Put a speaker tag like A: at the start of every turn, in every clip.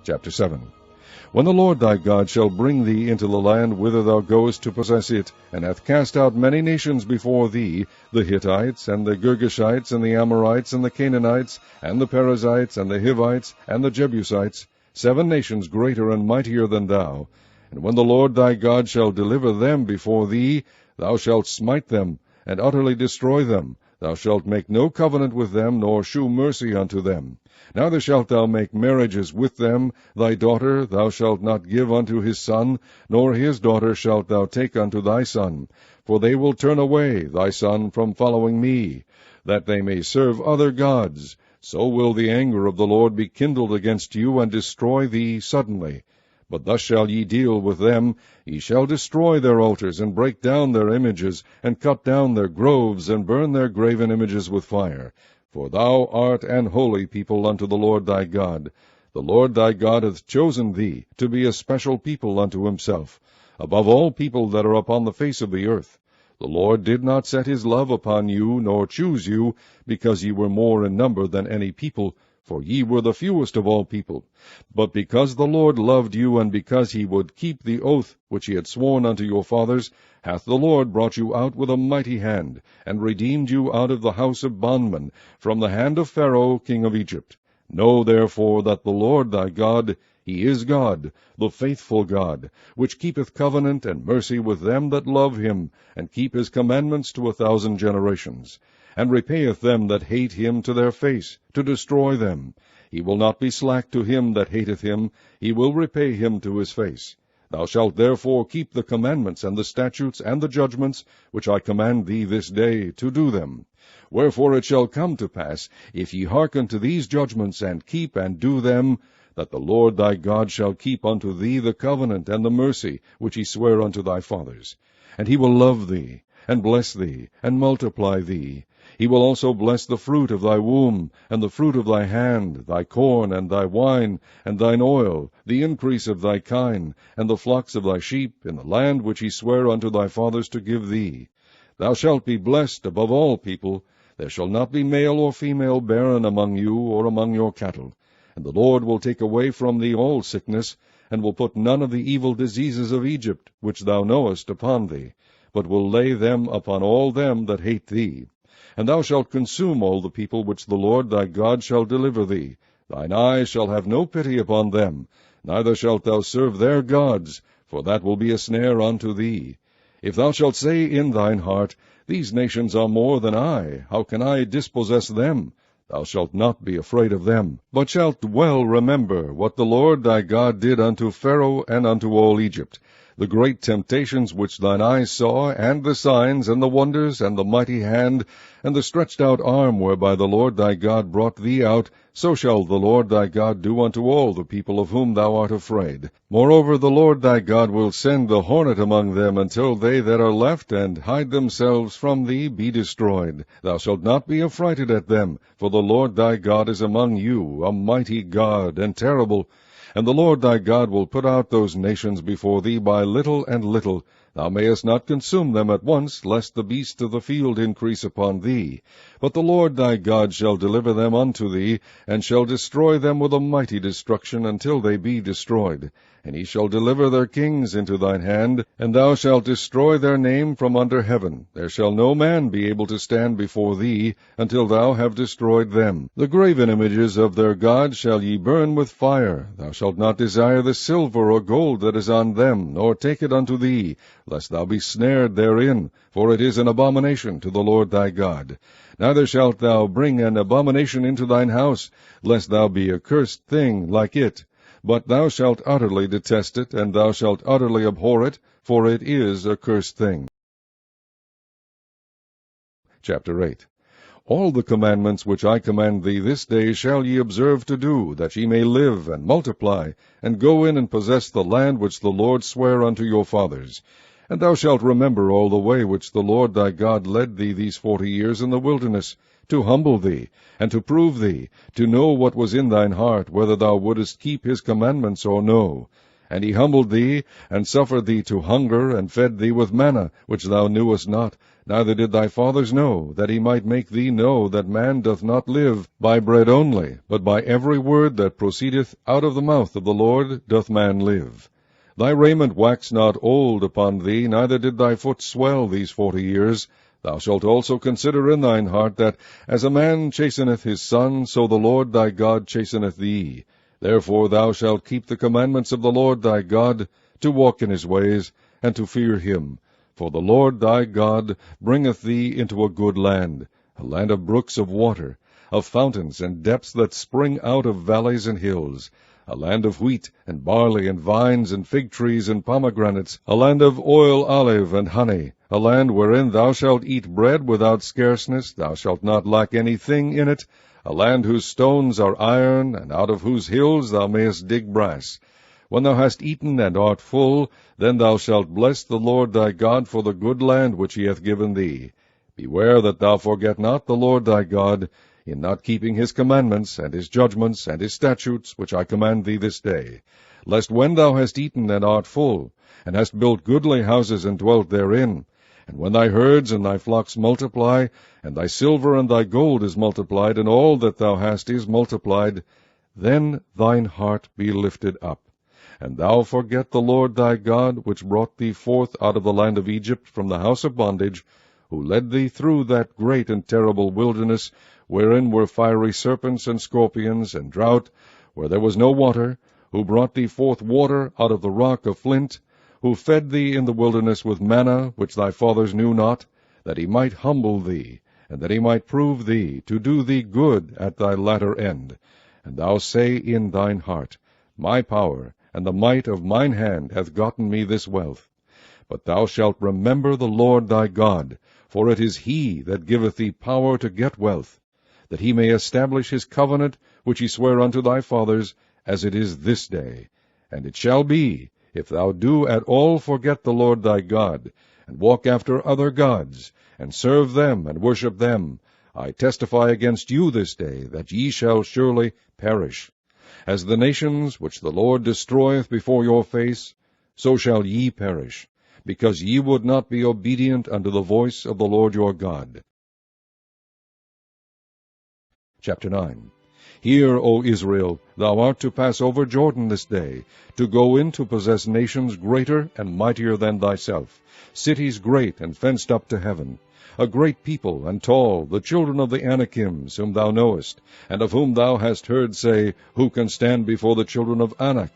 A: Chapter 7. When the Lord thy God shall bring thee into the land whither thou goest to possess it, and hath cast out many nations before thee, the Hittites, and the Girgashites, and the Amorites, and the Canaanites, and the Perizzites, and the Hivites, and the Jebusites, 7 nations greater and mightier than thou, and when the Lord thy God shall deliver them before thee, thou shalt smite them, and utterly destroy them. Thou shalt make no covenant with them, nor shew mercy unto them. Neither shalt thou make marriages with them. Thy daughter thou shalt not give unto his son, nor his daughter shalt thou take unto thy son. For they will turn away thy son from following me, that they may serve other gods. So will the anger of the Lord be kindled against you, and destroy thee suddenly. But thus shall ye deal with them. Ye shall destroy their altars, and break down their images, and cut down their groves, and burn their graven images with fire. For thou art an holy people unto the Lord thy God. The Lord thy God hath chosen thee to be a special people unto himself, above all people that are upon the face of the earth. The Lord did not set his love upon you, nor choose you, because ye were more in number than any people, for ye were the fewest of all people, but because the Lord loved you, and because he would keep the oath which he had sworn unto your fathers, hath the Lord brought you out with a mighty hand, and redeemed you out of the house of bondmen, from the hand of Pharaoh king of Egypt. Know therefore that the Lord thy God, he is God, the faithful God, which keepeth covenant and mercy with them that love him, and keep his commandments to 1,000 generations, and repayeth them that hate him to their face, to destroy them. He will not be slack to him that hateth him, he will repay him to his face. Thou shalt therefore keep the commandments, and the statutes, and the judgments, which I command thee this day, to do them. Wherefore it shall come to pass, if ye hearken to these judgments, and keep and do them, that the Lord thy God shall keep unto thee the covenant and the mercy which he sware unto thy fathers. And he will love thee, and bless thee, and multiply thee. He will also bless the fruit of thy womb, and the fruit of thy hand, thy corn, and thy wine, and thine oil, the increase of thy kine, and the flocks of thy sheep, in the land which he sware unto thy fathers to give thee. Thou shalt be blessed above all people. There shall not be male or female barren among you, or among your cattle. And the Lord will take away from thee all sickness, and will put none of the evil diseases of Egypt, which thou knowest, upon thee, but will lay them upon all them that hate thee. And thou shalt consume all the people which the Lord thy God shall deliver thee. Thine eye shall have no pity upon them, neither shalt thou serve their gods, for that will be a snare unto thee. If thou shalt say in thine heart, These nations are more than I, how can I dispossess them? Thou shalt not be afraid of them, but shalt well remember what the Lord thy God did unto Pharaoh and unto all Egypt, the great temptations which thine eyes saw, and the signs, and the wonders, and the mighty hand, and the stretched out arm whereby the Lord thy God brought thee out, so shall the Lord thy God do unto all the people of whom thou art afraid. Moreover, the Lord thy God will send the hornet among them, until they that are left and hide themselves from thee be destroyed. Thou shalt not be affrighted at them, for the Lord thy God is among you, a mighty God, and terrible. And the Lord thy God will put out those nations before thee by little and little. Thou mayest not consume them at once, lest the beasts of the field increase upon thee. But the Lord thy God shall deliver them unto thee, and shall destroy them with a mighty destruction until they be destroyed. And he shall deliver their kings into thine hand, and thou shalt destroy their name from under heaven. There shall no man be able to stand before thee, until thou have destroyed them. The graven images of their gods shall ye burn with fire. Thou shalt not desire the silver or gold that is on them, nor take it unto thee, lest thou be snared therein, for it is an abomination to the Lord thy God. Neither shalt thou bring an abomination into thine house, lest thou be a cursed thing like it. But thou shalt utterly detest it, and thou shalt utterly abhor it, for it is a cursed thing. Chapter 8. All the commandments which I command thee this day shall ye observe to do, that ye may live and multiply, and go in and possess the land which the Lord sware unto your fathers. And thou shalt remember all the way which the Lord thy God led thee these 40 years in the wilderness, to humble thee, and to prove thee, to know what was in thine heart, whether thou wouldest keep his commandments or no. And he humbled thee, and suffered thee to hunger, and fed thee with manna, which thou knewest not, neither did thy fathers know, that he might make thee know that man doth not live by bread only, but by every word that proceedeth out of the mouth of the Lord doth man live. Thy raiment waxed not old upon thee, neither did thy foot swell these 40 years. Thou shalt also consider in thine heart that, as a man chasteneth his son, so the Lord thy God chasteneth thee. Therefore thou shalt keep the commandments of the Lord thy God, to walk in his ways, and to fear him. For the Lord thy God bringeth thee into a good land, a land of brooks of water, of fountains and depths that spring out of valleys and hills, a land of wheat and barley and vines and fig trees and pomegranates, a land of oil, olive, and honey, a land wherein thou shalt eat bread without scarceness, thou shalt not lack anything in it, a land whose stones are iron, and out of whose hills thou mayest dig brass. When thou hast eaten and art full, then thou shalt bless the Lord thy God for the good land which he hath given thee. Beware that thou forget not the Lord thy God, in not keeping his commandments, and his judgments, and his statutes, which I command thee this day. Lest when thou hast eaten and art full, and hast built goodly houses and dwelt therein, and when thy herds and thy flocks multiply, and thy silver and thy gold is multiplied, and all that thou hast is multiplied, then thine heart be lifted up, and thou forget the Lord thy God, which brought thee forth out of the land of Egypt from the house of bondage, who led thee through that great and terrible wilderness, wherein were fiery serpents and scorpions, and drought, where there was no water, who brought thee forth water out of the rock of flint, who fed thee in the wilderness with manna, which thy fathers knew not, that he might humble thee, and that he might prove thee, to do thee good at thy latter end. And thou say in thine heart, My power and the might of mine hand hath gotten me this wealth. But thou shalt remember the Lord thy God, for it is he that giveth thee power to get wealth, that he may establish his covenant, which he sware unto thy fathers, as it is this day. And it shall be, if thou do at all forget the Lord thy God, and walk after other gods, and serve them, and worship them, I testify against you this day, that ye shall surely perish. As the nations which the Lord destroyeth before your face, so shall ye perish, because ye would not be obedient unto the voice of the Lord your God. Chapter 9. Hear, O Israel, thou art to pass over Jordan this day, to go in to possess nations greater and mightier than thyself, cities great and fenced up to heaven, a great people and tall, the children of the Anakims, whom thou knowest, and of whom thou hast heard say, Who can stand before the children of Anak?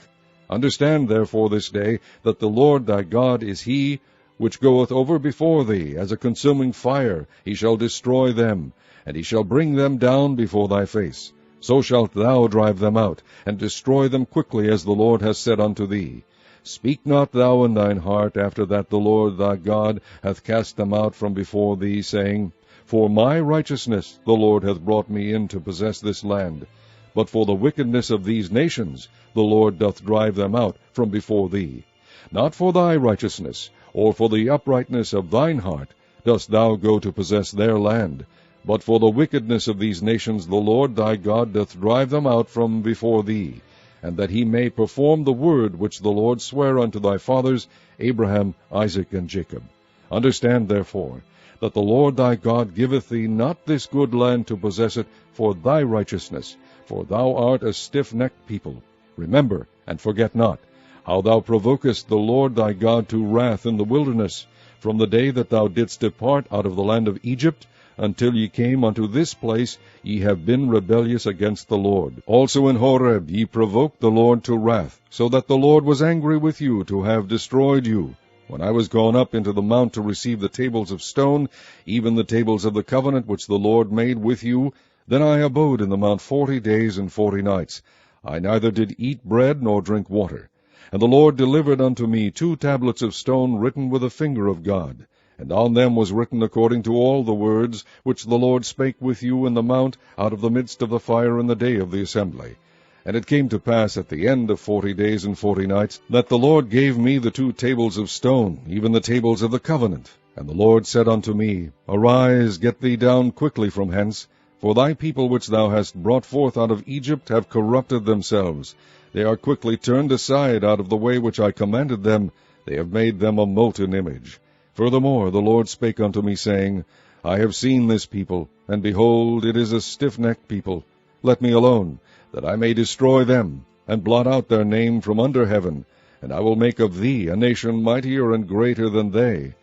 A: Understand therefore this day, that the Lord thy God is he, which goeth over before thee, as a consuming fire. He shall destroy them, and he shall bring them down before thy face. So shalt thou drive them out, and destroy them quickly, as the Lord has said unto thee. Speak not thou in thine heart, after that the Lord thy God hath cast them out from before thee, saying, For my righteousness the Lord hath brought me in to possess this land. But for the wickedness of these nations the Lord doth drive them out from before thee. Not for thy righteousness, or for the uprightness of thine heart, dost thou go to possess their land, but for the wickedness of these nations the Lord thy God doth drive them out from before thee, and that he may perform the word which the Lord sware unto thy fathers, Abraham, Isaac, and Jacob. Understand therefore, that the Lord thy God giveth thee not this good land to possess it for thy righteousness, for thou art a stiff-necked people. Remember, and forget not, how thou provokest the Lord thy God to wrath in the wilderness, from the day that thou didst depart out of the land of Egypt, until ye came unto this place, ye have been rebellious against the Lord. Also in Horeb ye provoked the Lord to wrath, so that the Lord was angry with you to have destroyed you. When I was gone up into the mount to receive the tables of stone, even the tables of the covenant which the Lord made with you, then I abode in the mount 40 days and 40 nights. I neither did eat bread nor drink water. And the Lord delivered unto me 2 tablets of stone written with the finger of God. And on them was written according to all the words which the Lord spake with you in the mount out of the midst of the fire in the day of the assembly. And it came to pass at the end of 40 days and 40 nights, that the Lord gave me the 2 tables of stone, even the tables of the covenant. And the Lord said unto me, Arise, get thee down quickly from hence, for thy people which thou hast brought forth out of Egypt have corrupted themselves. They are quickly turned aside out of the way which I commanded them. They have made them a molten image. Furthermore the Lord spake unto me, saying, I have seen this people, and behold, it is a stiff-necked people. Let me alone, that I may destroy them, and blot out their name from under heaven, and I will make of thee a nation mightier and greater than they.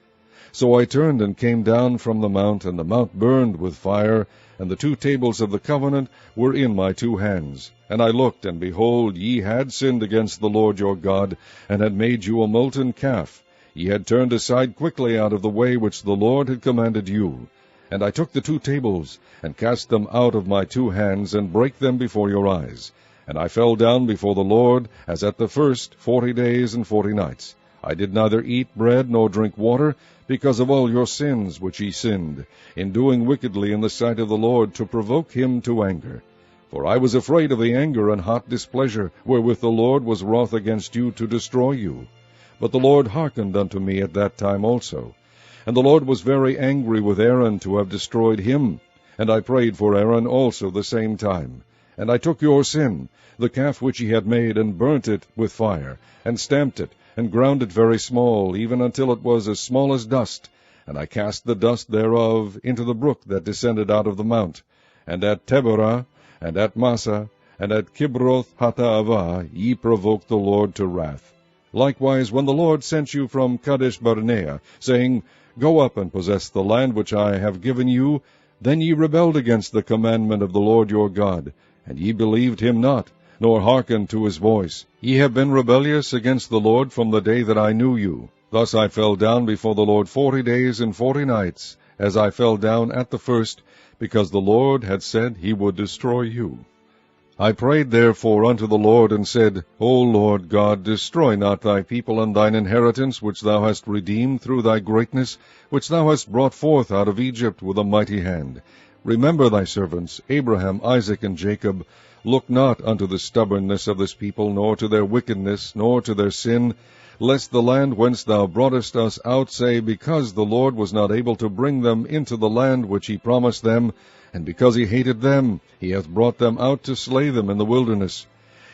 A: So I turned and came down from the mount, and the mount burned with fire, and the 2 tables of the covenant were in my 2 hands. And I looked, and behold, ye had sinned against the Lord your God, and had made you a molten calf. Ye had turned aside quickly out of the way which the Lord had commanded you. And I took the 2 tables, and cast them out of my 2 hands, and brake them before your eyes. And I fell down before the Lord, as at the first 40 days and 40 nights. I did neither eat bread nor drink water, because of all your sins which ye sinned, in doing wickedly in the sight of the Lord, to provoke him to anger. For I was afraid of the anger and hot displeasure, wherewith the Lord was wroth against you to destroy you. But the Lord hearkened unto me at that time also. And the Lord was very angry with Aaron to have destroyed him. And I prayed for Aaron also the same time. And I took your sin, the calf which ye had made, and burnt it with fire, and stamped it, and ground it very small, even until it was as small as dust. And I cast the dust thereof into the brook that descended out of the mount. And at Taberah, and at Massa, and at Kibroth Hattaavah ye provoked the Lord to wrath. Likewise, when the Lord sent you from Kadesh Barnea, saying, Go up and possess the land which I have given you, then ye rebelled against the commandment of the Lord your God, and ye believed him not, nor hearkened to his voice. Ye have been rebellious against the Lord from the day that I knew you. Thus I fell down before the Lord 40 days and 40 nights, as I fell down at the first, because the Lord had said he would destroy you. I prayed therefore unto the Lord, and said, O Lord God, destroy not thy people and thine inheritance, which thou hast redeemed through thy greatness, which thou hast brought forth out of Egypt with a mighty hand. Remember thy servants, Abraham, Isaac, and Jacob. Look not unto the stubbornness of this people, nor to their wickedness, nor to their sin, lest the land whence thou broughtest us out say, Because the Lord was not able to bring them into the land which he promised them, and because he hated them, he hath brought them out to slay them in the wilderness.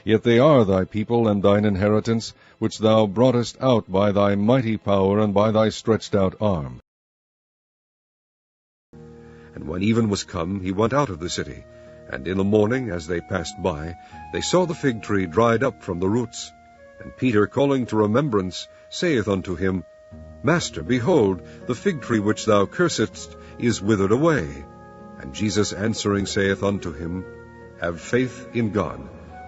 A: Yet they are thy people and thine inheritance, which thou broughtest out by thy mighty power and by thy stretched out arm.
B: And when even was come, he went out of the city. And in the morning, as they passed by, they saw the fig tree dried up from the roots. And Peter, calling to remembrance, saith unto him, Master, behold, the fig tree which thou cursedst is withered away. And Jesus answering saith unto him, Have faith in God.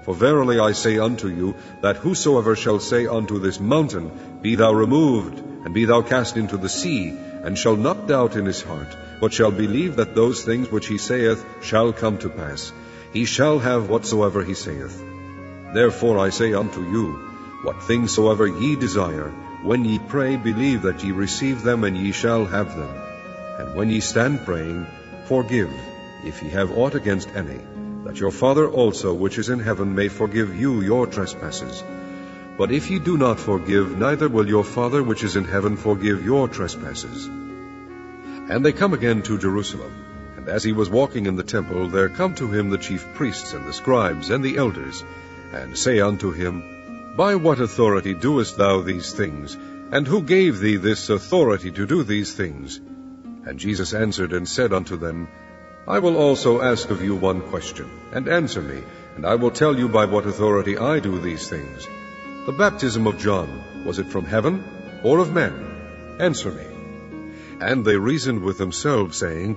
B: For verily I say unto you, that whosoever shall say unto this mountain, Be thou removed, and be thou cast into the sea, and shall not doubt in his heart, but shall believe that those things which he saith shall come to pass, he shall have whatsoever he saith. Therefore I say unto you, what things soever ye desire, when ye pray, believe that ye receive them, and ye shall have them. And when ye stand praying, forgive, if ye have aught against any, that your Father also which is in heaven may forgive you your trespasses. But if ye do not forgive, neither will your Father which is in heaven forgive your trespasses. And they come again to Jerusalem. And as he was walking in the temple, there come to him the chief priests and the scribes and the elders, and say unto him, By what authority doest thou these things? And who gave thee this authority to do these things? And Jesus answered and said unto them, I will also ask of you one question, and answer me, and I will tell you by what authority I do these things. The baptism of John, was it from heaven, or of men? Answer me. And they reasoned with themselves, saying,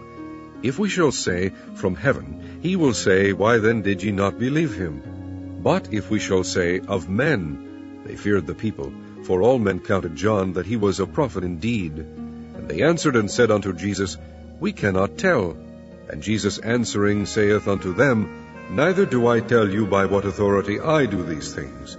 B: If we shall say, From heaven, he will say, Why then did ye not believe him? But if we shall say, Of men, they feared the people, for all men counted John that he was a prophet indeed. And they answered and said unto Jesus, We cannot tell. And Jesus answering saith unto them, Neither do I tell you by what authority I do these things.